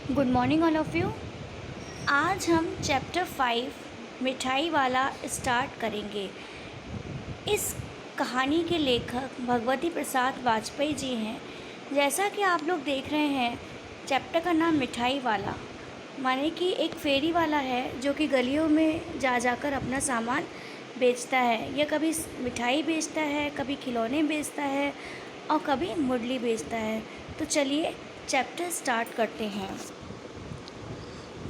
Good morning all of you. आज हम chapter 5 मिठाई वाला स्टार्ट करेंगे। इस कहानी के लेखक भगवती प्रसाद वाजपेयी जी हैं। जैसा कि आप लोग देख रहे हैं, चैप्टर का नाम मिठाई वाला, माने कि एक फेरी वाला है जो कि गलियों में जा जाकर अपना सामान बेचता है। यह कभी मिठाई बेचता है, कभी खिलौने बेचता है और कभी मुरली बेचता है। तो चलिए चैप्टर स्टार्ट करते हैं।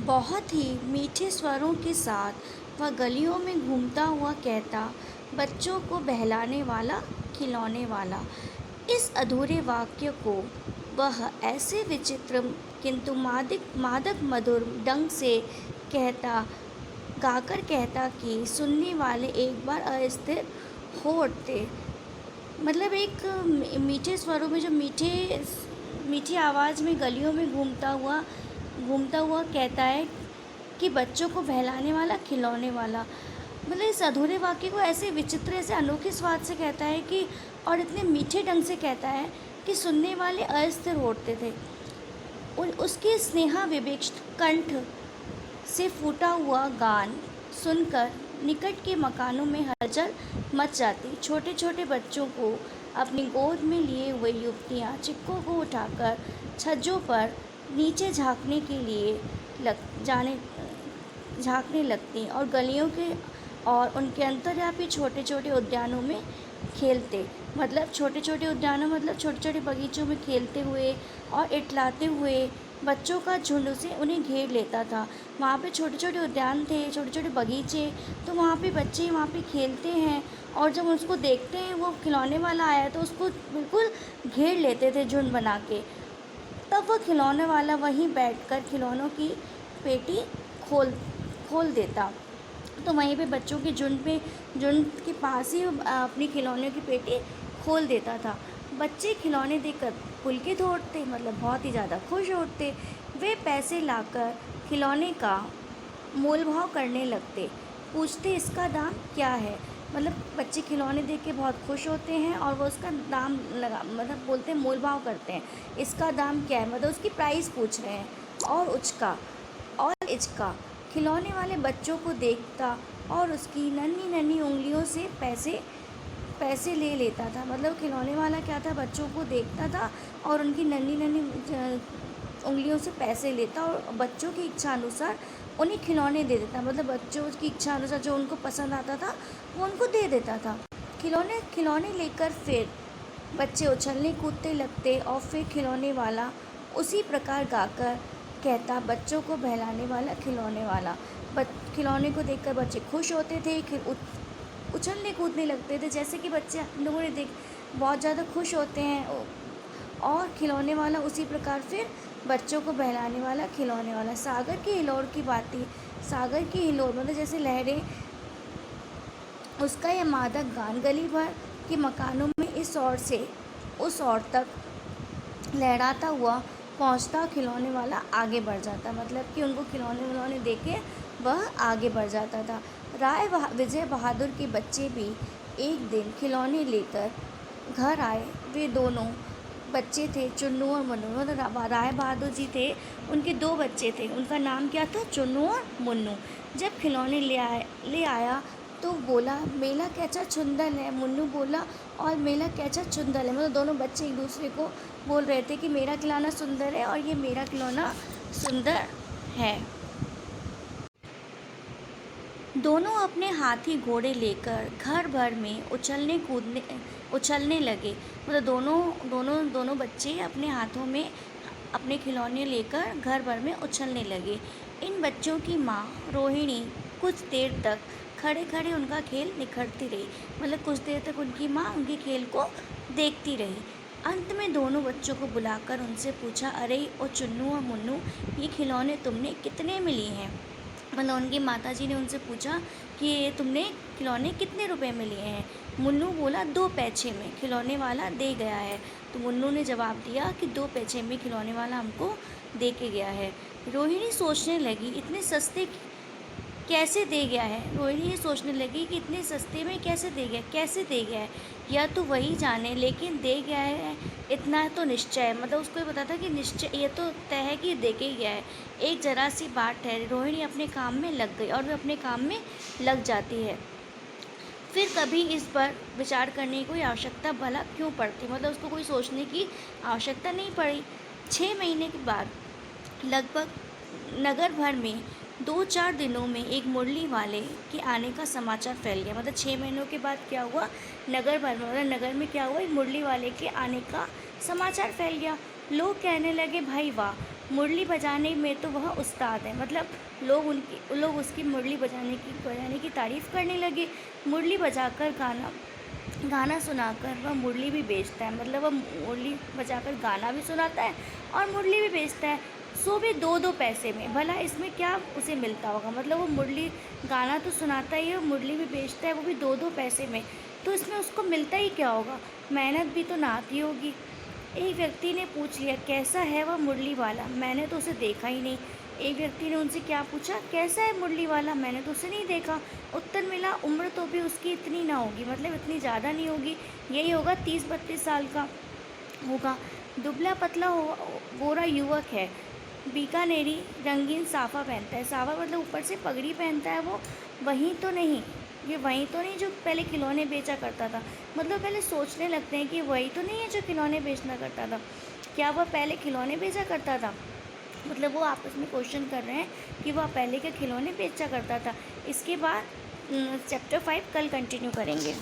बहुत ही मीठे स्वरों के साथ वह गलियों में घूमता हुआ कहता, बच्चों को बहलाने वाला, खिलौने वाला। इस अधूरे वाक्य को वह ऐसे विचित्र किंतु मादक मधुर ढंग से गाकर कहता कि सुनने वाले एक बार अस्थिर हो उठते। मतलब एक मीठे स्वरों में, जो मीठी आवाज़ में गलियों में घूमता हुआ कहता है कि बच्चों को बहलाने वाला, खिलौने वाला। मतलब इस अधूरे वाक्य को ऐसे विचित्र, ऐसे अनोखे स्वाद से कहता है कि, और इतने मीठे ढंग से कहता है कि सुनने वाले अस्थिर होते थे। उसके स्नेहा विवेक कंठ से फूटा हुआ गान सुनकर निकट के मकानों में हलचल मच जाती। छोटे छोटे बच्चों को अपनी गोद में लिए हुए युवतियाँ चिक्कों को उठाकर छज्जों पर नीचे झांकने लगती और गलियों के और उनके अंतर्व्यापी छोटे छोटे उद्यानों में खेलते। मतलब छोटे छोटे उद्यानों, मतलब छोटे छोटे बगीचों में खेलते हुए और इटलाते हुए बच्चों का झुंड से उन्हें घेर लेता था। वहाँ पे छोटे छोटे उद्यान थे, छोटे छोटे बगीचे, तो वहाँ पे बच्चे वहाँ पे खेलते हैं और जब उसको देखते हैं वो खिलौने वाला आया तो उसको बिल्कुल घेर लेते थे झुंड बना के। तब वह खिलौने वाला वहीं बैठकर खिलौनों की पेटी खोल देता। तो वहीं पे बच्चों के झुंड के पास ही अपनी खिलौने की पेटी खोल देता था। बच्चे खिलौने देखकर पुलकित उठते, मतलब बहुत ही ज़्यादा खुश होते। वे पैसे लाकर खिलौने का मोल भाव करने लगते, पूछते इसका दाम क्या है। मतलब बच्चे खिलौने देख के बहुत खुश होते हैं और वो उसका दाम मतलब बोलते हैं, मोल भाव करते हैं, इसका दाम क्या है, मतलब उसकी प्राइस पूछ रहे हैं। और इचका खिलौने वाले बच्चों को देखता और उसकी नन्ही नन्ही उंगलियों से पैसे ले लेता था। मतलब खिलौने वाला क्या था, बच्चों को देखता था और उनकी नन्ही नन्ही उंगलियों से पैसे लेता और बच्चों की इच्छा अनुसार उन्हें खिलौने दे देता। मतलब बच्चों की इच्छा अनुसार जो उनको पसंद आता था वो उनको दे देता था। खिलौने लेकर फिर बच्चे उछलने कूदते लगते और फिर खिलौने वाला उसी प्रकार गाकर कहता, बच्चों को बहलाने वाला, खिलौने वाला। खिलौने को देखकर बच्चे खुश होते थे, उछलने कूदने लगते थे, जैसे कि बच्चे लोगों ने बहुत ज़्यादा खुश होते हैं। और खिलौने वाला उसी प्रकार फिर बच्चों को बहलाने वाला, खिलौने वाला। सागर की हिलोर की बातें, सागर की हिलोर मतलब जैसे लहरें, उसका यह मादक गान गली भर के मकानों में इस ओर से उस ओर तक लहराता हुआ पहुंचता। खिलौने वाला आगे बढ़ जाता, मतलब कि उनको खिलौने देख के वह आगे बढ़ जाता था। विजय बहादुर के बच्चे भी एक दिन खिलौने लेकर घर आए। वे दोनों बच्चे थे चुन्नू और मुन्नू। मतलब राय बहादुर जी थे, उनके दो बच्चे थे, उनका नाम क्या था, चुन्नू और मुन्नू। जब खिलौने ले आया तो बोला, मेला कैसा सुंदर है। मुन्नू बोला, और मेला कैसा सुंदर है। मतलब दोनों बच्चे एक दूसरे को बोल रहे थे कि मेरा खिलौना सुंदर है और ये मेरा खिलौना सुंदर है। दोनों अपने हाथी घोड़े लेकर घर भर में उछलने लगे। मतलब दोनों बच्चे अपने हाथों में अपने खिलौने लेकर घर भर में उछलने लगे। इन बच्चों की माँ रोहिणी कुछ देर तक खड़े खड़े उनका खेल निखरती रही। मतलब कुछ देर तक उनकी माँ उनके खेल को देखती रही। अंत में दोनों बच्चों को बुलाकर उनसे पूछा, अरे ओ चुन्नू और मुन्नू, ये खिलौने तुमने कितने में लिए हैं। मतलब उनकी माताजी ने उनसे पूछा कि ये तुमने खिलौने कितने रुपए में लिए हैं। मुन्नू बोला, 2 पैसे में खिलौने वाला दे गया है। तो मुन्नू ने जवाब दिया कि 2 पैसे में खिलौने वाला हमको दे के गया है। रोहिणी सोचने लगी, इतने सस्ते कैसे दे गया है। रोहिणी ये सोचने लगी कि इतने सस्ते में कैसे दे गया है। यह तो वही जाने, लेकिन दे गया है इतना तो निश्चय है। मतलब उसको ये पता था कि निश्चय ये तो तय है कि दे के ही गया है। एक जरा सी बात ठहरी, रोहिणी अपने काम में लग गई और वह अपने काम में लग जाती है। फिर कभी इस पर विचार करने की कोई आवश्यकता भला क्यों पड़ती, मतलब उसको कोई सोचने की आवश्यकता नहीं पड़ी। 6 महीने के बाद लगभग नगर भर में 2-4 दिनों में एक मुरली वाले के आने का समाचार फैल गया। मतलब 6 महीनों के बाद क्या हुआ, नगर भर में, मतलब नगर में क्या हुआ, एक मुरली वाले के आने का समाचार फैल गया। लोग कहने लगे, भाई वाह, मुरली बजाने में तो वह उस्ताद है। मतलब लोग उसकी मुरली बजाने की तारीफ़ करने लगे। मुरली बजाकर गाना सुनाकर वह मुरली भी बेचता है। मतलब वह मुरली बजाकर गाना भी सुनाता है और मुरली भी बेचता है, सो भी 2-2 पैसे में। भला इसमें क्या उसे मिलता होगा। मतलब वो मुरली गाना तो सुनाता ही है और मुरली भी बेचता है, वो भी 2-2 पैसे में, तो इसमें उसको मिलता ही क्या होगा। मेहनत भी तो ना आती होगी। एक व्यक्ति ने पूछ लिया, कैसा है वह मुरली वाला, मैंने तो उसे देखा ही नहीं। एक व्यक्ति ने उनसे क्या पूछा, कैसा है मुरली वाला, मैंने तो उसे नहीं देखा। उत्तर मिला, उम्र तो भी उसकी इतनी ना होगी, मतलब इतनी ज़्यादा नहीं होगी, यही होगा 30-32 साल का होगा। दुबला पतला गोरा युवक है, बीकानेरी रंगीन साफ़ा पहनता है। साफ़ा मतलब ऊपर से पगड़ी पहनता है। वो वहीं तो नहीं, ये वहीं तो नहीं जो पहले खिलौने बेचा करता था। मतलब पहले सोचने लगते हैं कि वही तो नहीं है जो खिलौने बेचना करता था। क्या वह पहले खिलौने बेचा करता था। मतलब वो आपस में क्वेश्चन कर रहे हैं कि वह पहले के खिलौने बेचा करता था। इसके बाद चैप्टर 5 कल कंटिन्यू करेंगे।